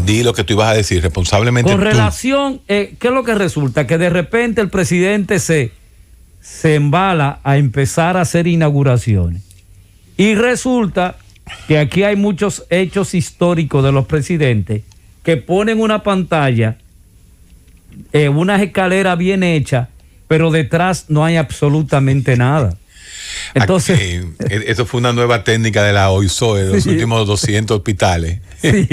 Di lo que tú ibas a decir, responsablemente. Con relación, ¿qué es lo que resulta? Que de repente el presidente se embala a empezar a hacer inauguraciones. Y resulta que aquí hay muchos hechos históricos de los presidentes que ponen una pantalla, unas escaleras bien hechas, pero detrás no hay absolutamente nada. Entonces, eso fue una nueva técnica de la OISOE de los últimos 200 hospitales. Sí.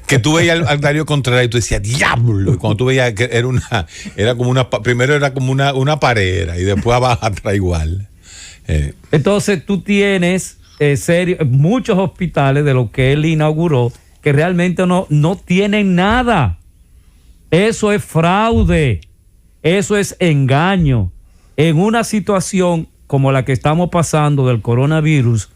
Que tú veías al Darío Contreras y tú decías, ¡diablo! Y cuando tú veías que primero era como una pared y después abajo atrás igual. Entonces tú tienes muchos hospitales de lo que él inauguró que realmente no tienen nada. Eso es fraude, eso es engaño. En una situación como la que estamos pasando del coronavirus,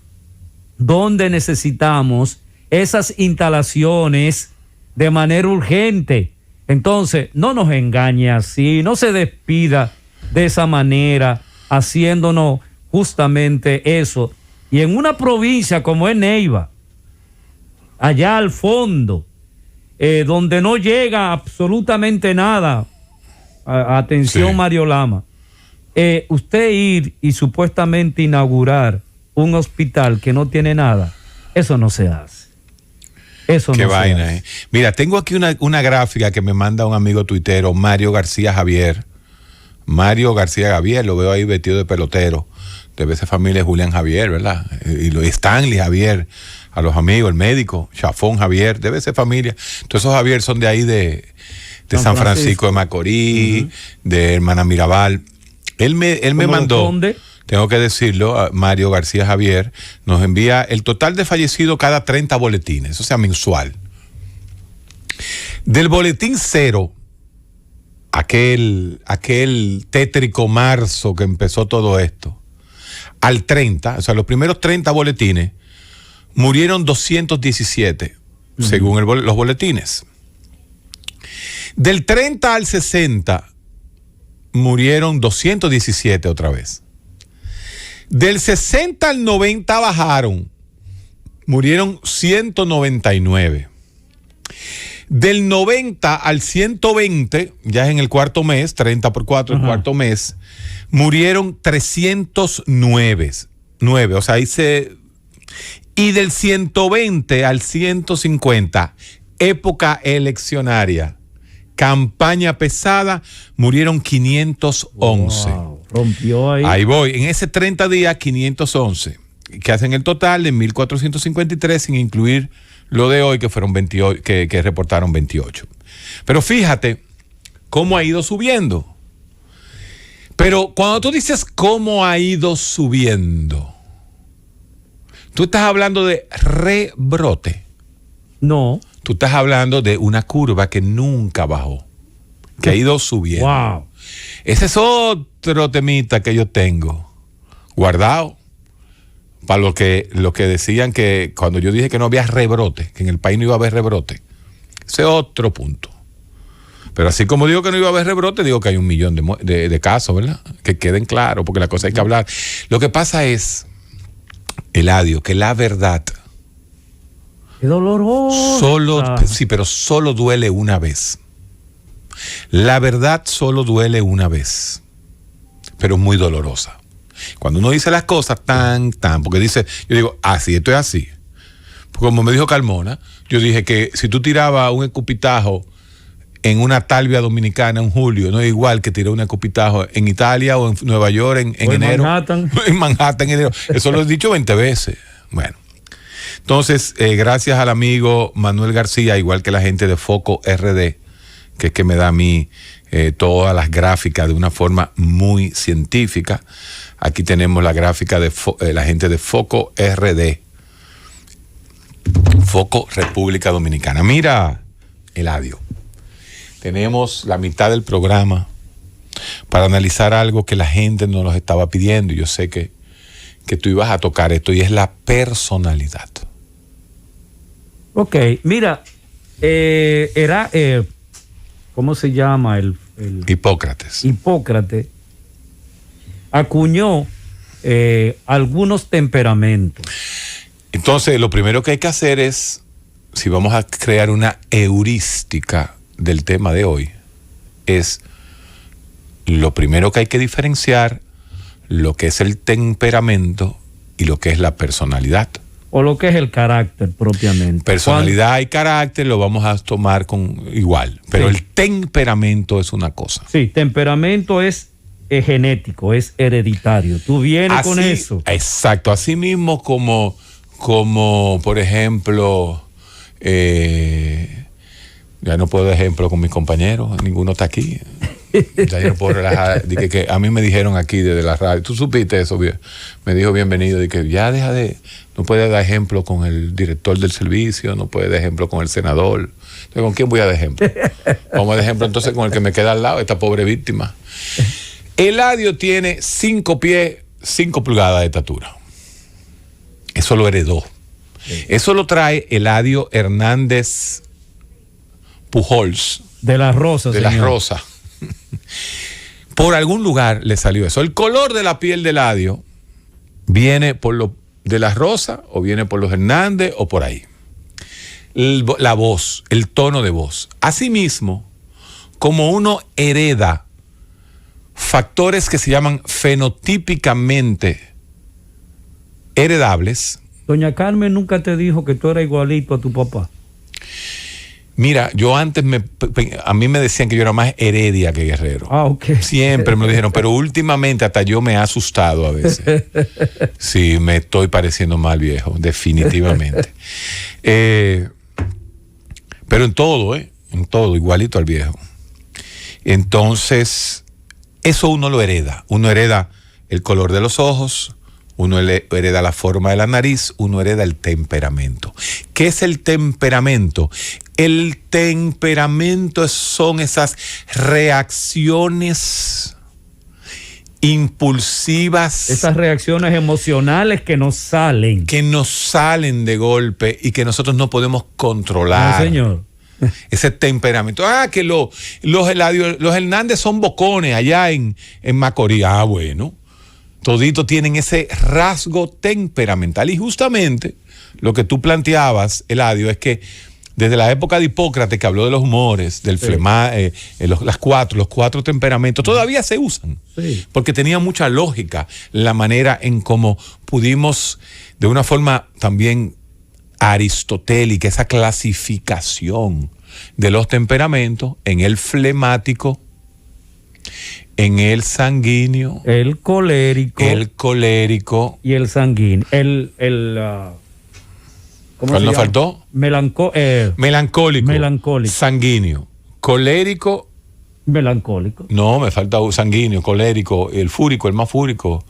donde necesitamos esas instalaciones de manera urgente. Entonces, no nos engañe así, no se despida de esa manera, haciéndonos justamente eso. Y en una provincia como es Neiva, allá al fondo, donde no llega absolutamente nada, atención, sí. Mario Lama, usted ir y supuestamente inaugurar un hospital que no tiene nada, eso no se hace. Eso Qué no vaina, se hace. Mira, tengo aquí una gráfica que me manda un amigo tuitero, Mario García Javier. Mario García Javier, lo veo ahí vestido de pelotero. Debe ser familia de Julián Javier, ¿verdad? Y Stanley Javier, a los amigos, el médico, Chafón Javier, debe ser familia. Todos esos Javier son de ahí de San Francisco de Macorís, de Hermana Mirabal. Él me mandó, tengo que decirlo, Mario García Javier, nos envía el total de fallecidos cada 30 boletines, o sea, mensual. Del boletín 0, aquel tétrico marzo que empezó todo esto, al 30, o sea, los primeros 30 boletines, murieron 217, según los boletines. Del 30 al 60, murieron 217 otra vez. Del 60 al 90 bajaron, murieron 199. Del 90 al 120, ya es en el cuarto mes, 30 por 4, el cuarto mes, murieron 309. O sea, y del 120 al 150, época eleccionaria, campaña pesada, murieron 511. Wow, rompió ahí. Ahí voy. En ese 30 días, 511, que hacen el total de 1.453, sin incluir lo de hoy, que fueron 28, que reportaron 28. Pero fíjate cómo ha ido subiendo. Pero cuando tú dices cómo ha ido subiendo, tú estás hablando de rebrote. No. Tú estás hablando de una curva que nunca bajó, que ha ido subiendo. Wow. Ese es otro temita que yo tengo guardado para lo que decían, que cuando yo dije que no había rebrote, que en el país no iba a haber rebrote. Ese es otro punto. Pero así como digo que no iba a haber rebrote, digo que hay 1 millón de casos, ¿verdad? Que queden claros, porque la cosa hay que hablar. Lo que pasa es, Eladio, que la verdad... ¡Qué doloroso! Sí, pero solo duele una vez. La verdad solo duele una vez, pero es muy dolorosa. Cuando uno dice las cosas porque yo digo, así, esto es así. Como me dijo Carmona, yo dije que si tú tirabas un escupitajo en una talvia dominicana en julio, no es igual que tirar un escupitajo en Italia o en Nueva York en enero. En Manhattan en enero. Eso lo he dicho 20 veces. Bueno. Entonces, gracias al amigo Manuel García, igual que la gente de Foco RD, que es que me da a mí todas las gráficas de una forma muy científica. Aquí tenemos la gráfica de la gente de Foco RD, Foco República Dominicana. Mira, Eladio, tenemos la mitad del programa para analizar algo que la gente nos los estaba pidiendo. Y yo sé que tú ibas a tocar esto, y es la personalidad. Ok, mira, ¿cómo se llama? Hipócrates. Hipócrates acuñó algunos temperamentos. Entonces, lo primero que hay que hacer es si vamos a crear una heurística del tema de hoy, es lo primero que hay que diferenciar, lo que es el temperamento y lo que es la personalidad. O lo que es el carácter propiamente. Personalidad y carácter lo vamos a tomar con igual, pero sí, el temperamento es una cosa. Sí, temperamento es genético, es hereditario. Tú vienes Así, con eso. Exacto, así mismo como por ejemplo, ya no puedo dar ejemplo con mis compañeros, ninguno está aquí. Ya yo no puedo relajar. Dije que a mí me dijeron aquí desde la radio, tú supiste eso, me dijo bienvenido, de que ya deja de, no puedes dar ejemplo con el director del servicio, no puedes dar ejemplo con el senador. Entonces, ¿con quién voy a dar ejemplo? Vamos a dar ejemplo entonces con el que me queda al lado, esta pobre víctima. Eladio tiene 5 pies, 5 pulgadas de estatura. Eso lo heredó. Sí. Eso lo trae Eladio Hernández Pujols. De la Rosa, de señor. La Rosa. Por algún lugar le salió eso. El color de la piel de Eladio viene por lo de La Rosa, o viene por los Hernández, o por ahí. La voz, el tono de voz. Asimismo, como uno hereda factores que se llaman fenotípicamente heredables. Doña Carmen nunca te dijo que tú eras igualito a tu papá. Mira, yo antes a mí me decían que yo era más Heredia que Guerrero. Ah, ok. Siempre me lo dijeron, pero últimamente hasta yo me he asustado a veces. Sí, me estoy pareciendo mal viejo, definitivamente. Pero en todo, igualito al viejo. Entonces, eso uno lo hereda. Uno hereda el color de los ojos, uno hereda la forma de la nariz, uno hereda el temperamento. ¿Qué es el temperamento? El temperamento son esas reacciones impulsivas. Esas reacciones emocionales que nos salen. Que nos salen de golpe y que nosotros no podemos controlar. No, señor. Ese temperamento. Que los Hernández son bocones allá en Macorís. Bueno. Toditos tienen ese rasgo temperamental. Y justamente lo que tú planteabas, Eladio, es que desde la época de Hipócrates, que habló de los humores, del los 4 temperamentos, todavía se usan. Sí. Porque tenía mucha lógica la manera en cómo pudimos, de una forma también aristotélica, esa clasificación de los temperamentos en el flemático, en el sanguíneo, el colérico y el sanguíneo. ¿Cuál nos faltó? Melancólico. Sanguíneo. Colérico. Melancólico. No, me falta sanguíneo, colérico, el fúrico, el más fúrico.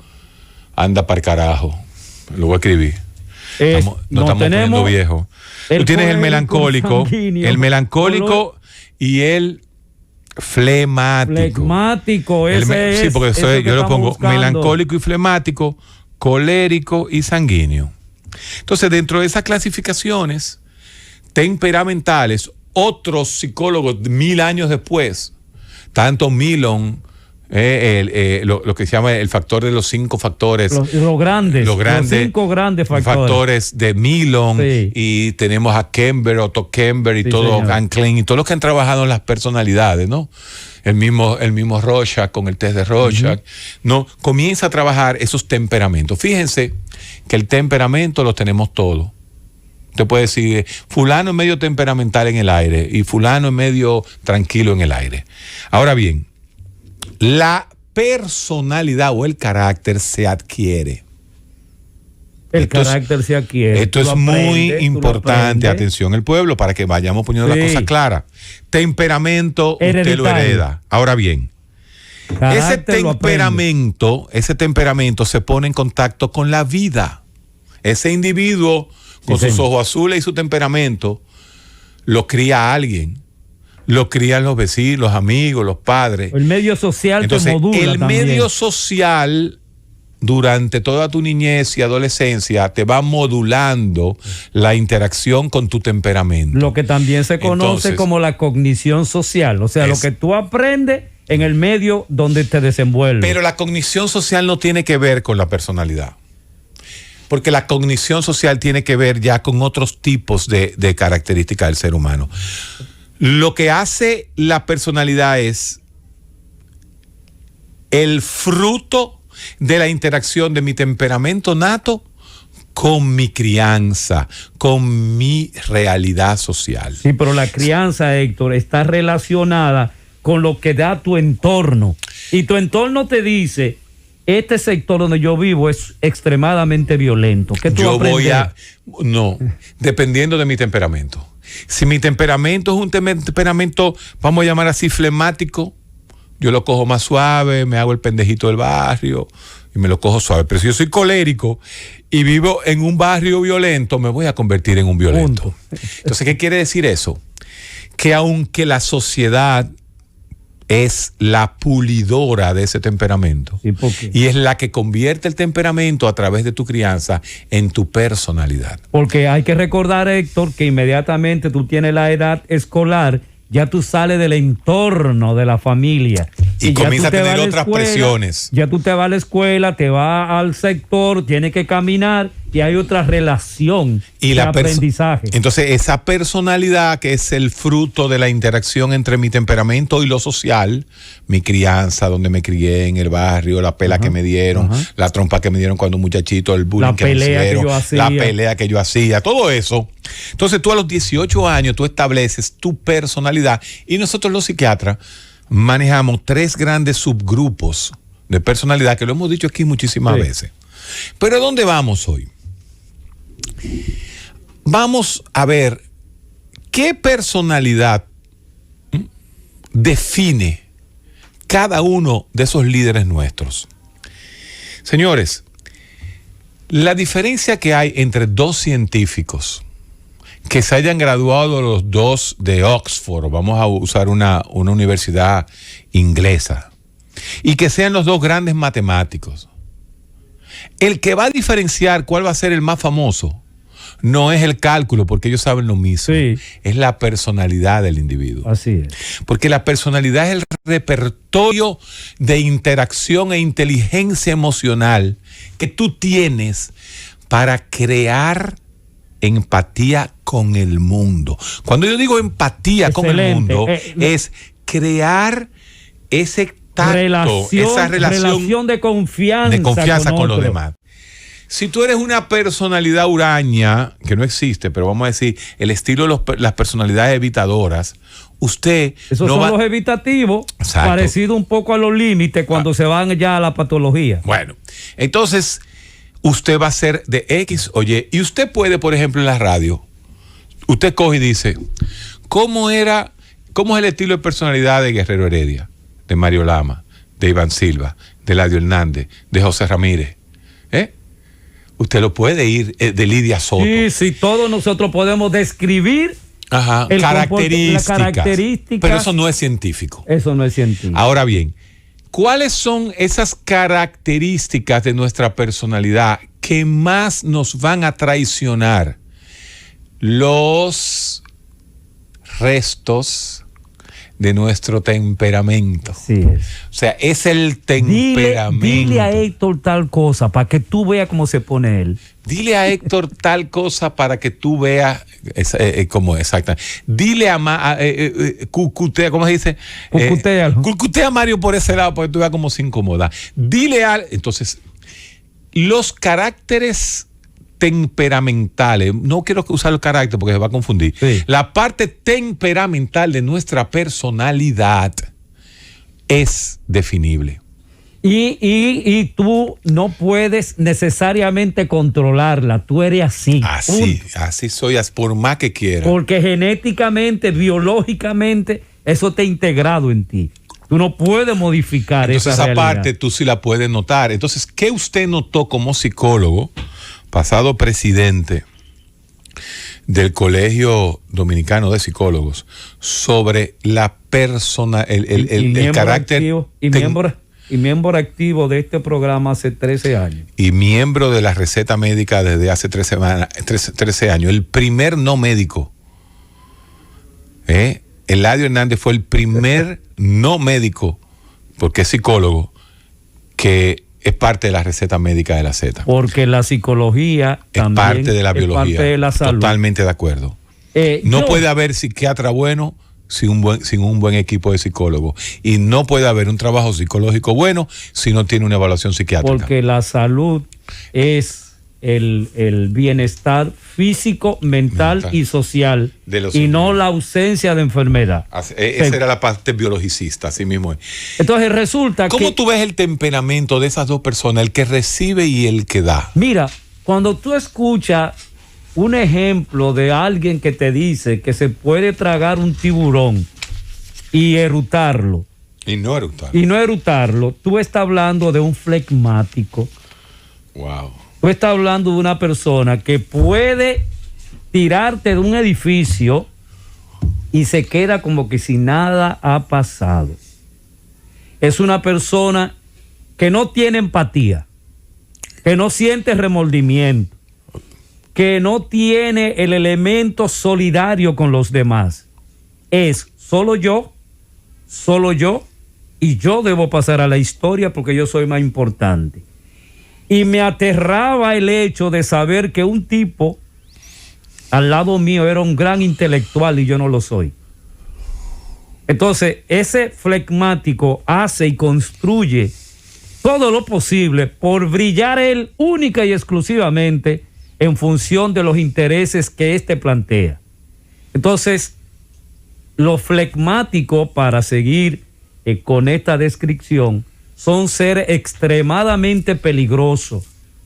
Anda para el carajo. Lo voy a escribir. No estamos poniendo viejo. Tú tienes el melancólico y el flemático. Ese sí, porque yo lo pongo melancólico y flemático, colérico y sanguíneo. Entonces, dentro de esas clasificaciones temperamentales, otros psicólogos 1000 años después, tanto Milon, lo que se llama el factor de los 5 factores, los 5 grandes factores de Milon, sí. Y tenemos a Kember, Otto Kember y sí, todo, Ann Klein y todos los que han trabajado en las personalidades, ¿no? El mismo Rorschach con el test de Rorschach, ¿no? Comienza a trabajar esos temperamentos. Fíjense que el temperamento lo tenemos todos. Usted puede decir, fulano es medio temperamental en el aire y fulano es medio tranquilo en el aire. Ahora bien, la personalidad o el carácter se adquiere. Carácter se adquiere. Esto es muy importante. Atención, el pueblo, para que vayamos poniendo las cosas claras. Temperamento, usted lo hereda. Ahora bien, ese temperamento se pone en contacto con la vida. Ese individuo, con sus ojos azules y su temperamento, lo cría alguien. Lo crían los vecinos, los amigos, los padres. El medio social. Entonces, te modula también. Medio social, durante toda tu niñez y adolescencia, te va modulando la interacción con tu temperamento. Lo que también se conoce como la cognición social. O sea, lo que tú aprendes en el medio donde te desenvuelves. Pero la cognición social no tiene que ver con la personalidad. porque la cognición social tiene que ver ya con otros tipos de características del ser humano. Lo que hace la personalidad es el fruto de la interacción de mi temperamento nato con mi crianza, con mi realidad social. Sí, pero la crianza, Héctor, está relacionada con lo que da tu entorno. Y tu entorno te dice, este sector donde yo vivo es extremadamente violento. ¿Qué tú aprendes? No, dependiendo de mi temperamento. Si mi temperamento es un temperamento, vamos a llamar así, flemático, yo lo cojo más suave, me hago el pendejito del barrio y me lo cojo suave. Pero si yo soy colérico y vivo en un barrio violento, me voy a convertir en un violento. Punto. Entonces, ¿qué quiere decir eso? Que aunque la sociedad es la pulidora de ese temperamento, ¿Y por qué? y es la que convierte el temperamento a través de tu crianza en tu personalidad. Porque hay que recordar, Héctor, que inmediatamente tú tienes la edad escolar, ya tú sales del entorno de la familia. Y ya comienza tú a te tener vas la otras escuela, presiones. Ya tú te vas a la escuela, te vas al sector, tienes que caminar y hay otra relación Y de aprendizaje. Entonces, esa personalidad que es el fruto de la interacción entre mi temperamento y lo social, mi crianza, donde me crié en el barrio, la pela que me dieron, la trompa que me dieron cuando muchachito, el bullying que me hicieron, la pelea que yo hacía, todo eso. Entonces, tú a los 18 años, tú estableces tu personalidad y nosotros los psiquiatras manejamos 3 grandes subgrupos de personalidad que lo hemos dicho aquí muchísimas veces. Pero ¿a dónde vamos hoy? Vamos a ver qué personalidad define cada uno de esos líderes nuestros. Señores, la diferencia que hay entre 2 científicos que se hayan graduado los 2 de Oxford, vamos a usar una universidad inglesa, y que sean los 2 grandes matemáticos, el que va a diferenciar cuál va a ser el más famoso no es el cálculo, porque ellos saben lo mismo. Sí. Es la personalidad del individuo. Así es. Porque la personalidad es el repertorio de interacción e inteligencia emocional que tú tienes para crear empatía con el mundo. Cuando yo digo empatía con el mundo, es crear ese tacto, esa relación de confianza con los demás. Si tú eres una personalidad huraña, que no existe, pero vamos a decir, el estilo de las personalidades evitadoras, usted esos no son va... los evitativos, Exacto. parecido un poco a los límites cuando se van ya a la patología. Bueno, entonces usted va a ser de X o Y, y usted puede, por ejemplo, en la radio, usted coge y dice, ¿cómo es el estilo de personalidad de Guerrero Heredia, de Mario Lama, de Iván Silva, de Eladio Hernández, de José Ramírez? Usted lo puede ir de Lidia Soto. Sí, todos nosotros podemos describir características. Características. Pero eso no es científico. Eso no es científico. Ahora bien, ¿cuáles son esas características de nuestra personalidad que más nos van a traicionar? Los restos de nuestro temperamento. Sí es. O sea, es el temperamento. Dile a Héctor tal cosa para que tú veas cómo se pone él. Dile a Héctor tal cosa para que tú veas cómo exactamente. Dile a cucutea, ¿cómo se dice? Cucutea a Mario por ese lado para que tú veas cómo se incomoda. Dile a... Entonces, los caracteres temperamentales, no quiero usar el carácter porque se va a confundir. Sí. La parte temperamental de nuestra personalidad es definible. Y tú no puedes necesariamente controlarla, tú eres así. Así soy, por más que quiera. Porque genéticamente, biológicamente, eso está integrado en ti. Tú no puedes modificar esa realidad. Entonces, esa parte tú sí la puedes notar. Entonces, ¿qué usted notó como psicólogo, pasado presidente del Colegio Dominicano de Psicólogos, sobre la persona, el carácter y miembro activo de este programa hace 13 años. Y miembro de la receta médica desde hace 13 años. El primer no médico. Eladio Hernández fue el primer no médico, porque es psicólogo, que es parte de la receta médica de la Z. Porque la psicología es también parte de la biología. Es parte de la salud. Totalmente de acuerdo. No puede haber psiquiatra bueno sin un buen equipo de psicólogos. Y no puede haber un trabajo psicológico bueno si no tiene una evaluación psiquiátrica. Porque la salud es el bienestar físico, mental y social, y no la ausencia de enfermedad. Esa era la parte biologicista, así mismo es. Entonces resulta ¿Cómo tú ves el temperamento de esas dos personas, el que recibe y el que da? Mira, cuando tú escuchas un ejemplo de alguien que te dice que se puede tragar un tiburón y erutarlo, y no erutarlo, tú estás hablando de un flegmático. Wow. Tú estás hablando de una persona que puede tirarte de un edificio y se queda como que si nada ha pasado. Es una persona que no tiene empatía, que no siente remordimiento, que no tiene el elemento solidario con los demás. Es solo yo, y yo debo pasar a la historia porque yo soy más importante. Y me aterraba el hecho de saber que un tipo al lado mío era un gran intelectual y yo no lo soy. Entonces, ese flegmático hace y construye todo lo posible por brillar él única y exclusivamente en función de los intereses que éste plantea. Entonces, los flegmáticos, para seguir con esta descripción, son seres extremadamente peligrosos,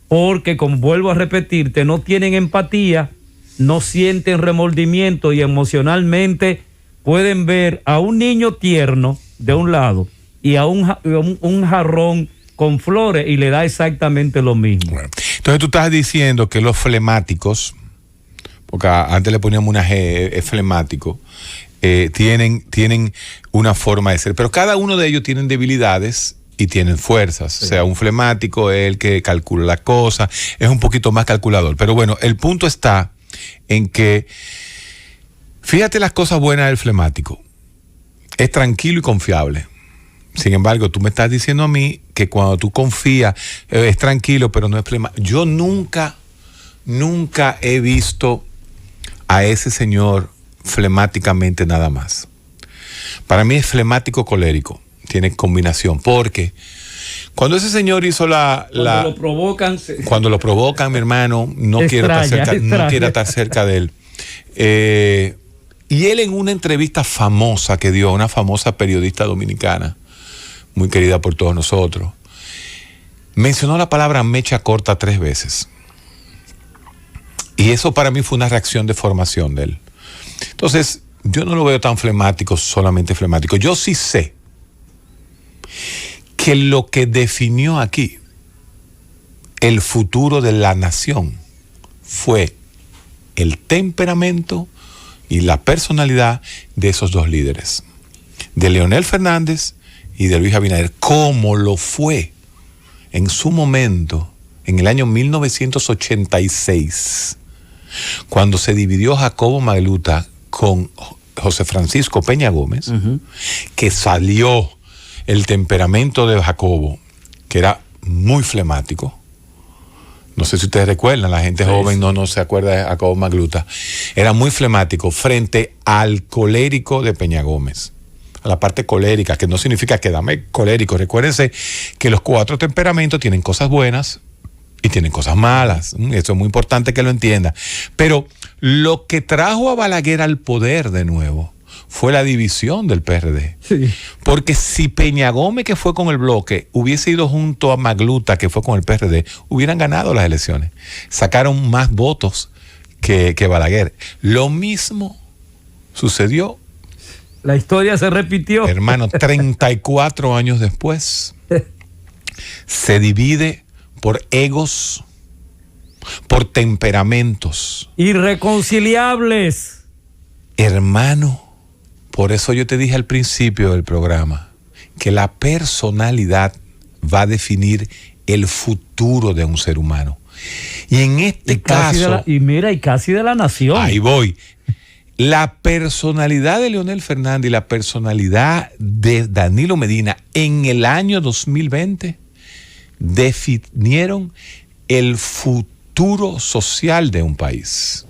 porque, como vuelvo a repetirte, no tienen empatía, no sienten remordimiento y emocionalmente pueden ver a un niño tierno de un lado y a un jarrón con flores y le da exactamente lo mismo. Bueno, entonces tú estás diciendo que los flemáticos, porque antes le poníamos una G, es flemático, tienen una forma de ser, pero cada uno de ellos tienen debilidades y tienen fuerzas. Sí. O sea, un flemático es el que calcula las cosas, es un poquito más calculador. Pero bueno, el punto está en que, fíjate las cosas buenas del flemático. Es tranquilo y confiable. Sin embargo, tú me estás diciendo a mí que cuando tú confías, es tranquilo, pero no es flemático. Yo nunca he visto a ese señor flemáticamente nada más. Para mí es flemático colérico. Tiene combinación, porque cuando ese señor hizo cuando lo provocan, mi hermano, no quiero estar cerca de él. Y él, en una entrevista famosa que dio a una famosa periodista dominicana, muy querida por todos nosotros, mencionó la palabra mecha corta 3 veces. Y eso para mí fue una reacción de formación de él. Entonces, yo no lo veo tan flemático, solamente flemático. Yo sí sé que lo que definió aquí el futuro de la nación fue el temperamento y la personalidad de esos dos líderes, de Leonel Fernández y de Luis Abinader, como lo fue en su momento, en el año 1986, cuando se dividió Jacobo Magluta con José Francisco Peña Gómez, que salió el temperamento de Jacobo, que era muy flemático. No sé si ustedes recuerdan, la gente joven no se acuerda de Jacobo Magluta. Era muy flemático frente al colérico de Peña Gómez. A la parte colérica, que no significa que dame colérico. Recuérdense que los 4 temperamentos tienen cosas buenas y tienen cosas malas. Eso es muy importante que lo entienda. Pero lo que trajo a Balaguer al poder de nuevo fue la división del PRD. Sí. Porque si Peña Gómez, que fue con el bloque, hubiese ido junto a Magluta, que fue con el PRD, hubieran ganado las elecciones. Sacaron más votos que Balaguer. Lo mismo sucedió. La historia se repitió. Hermano, 34 años después, se divide por egos, por temperamentos. Irreconciliables. Hermano, por eso yo te dije al principio del programa que la personalidad va a definir el futuro de un ser humano. Y en este caso... y casi de la nación. Ahí voy. La personalidad de Leonel Fernández y la personalidad de Danilo Medina en el año 2020 definieron el futuro social de un país.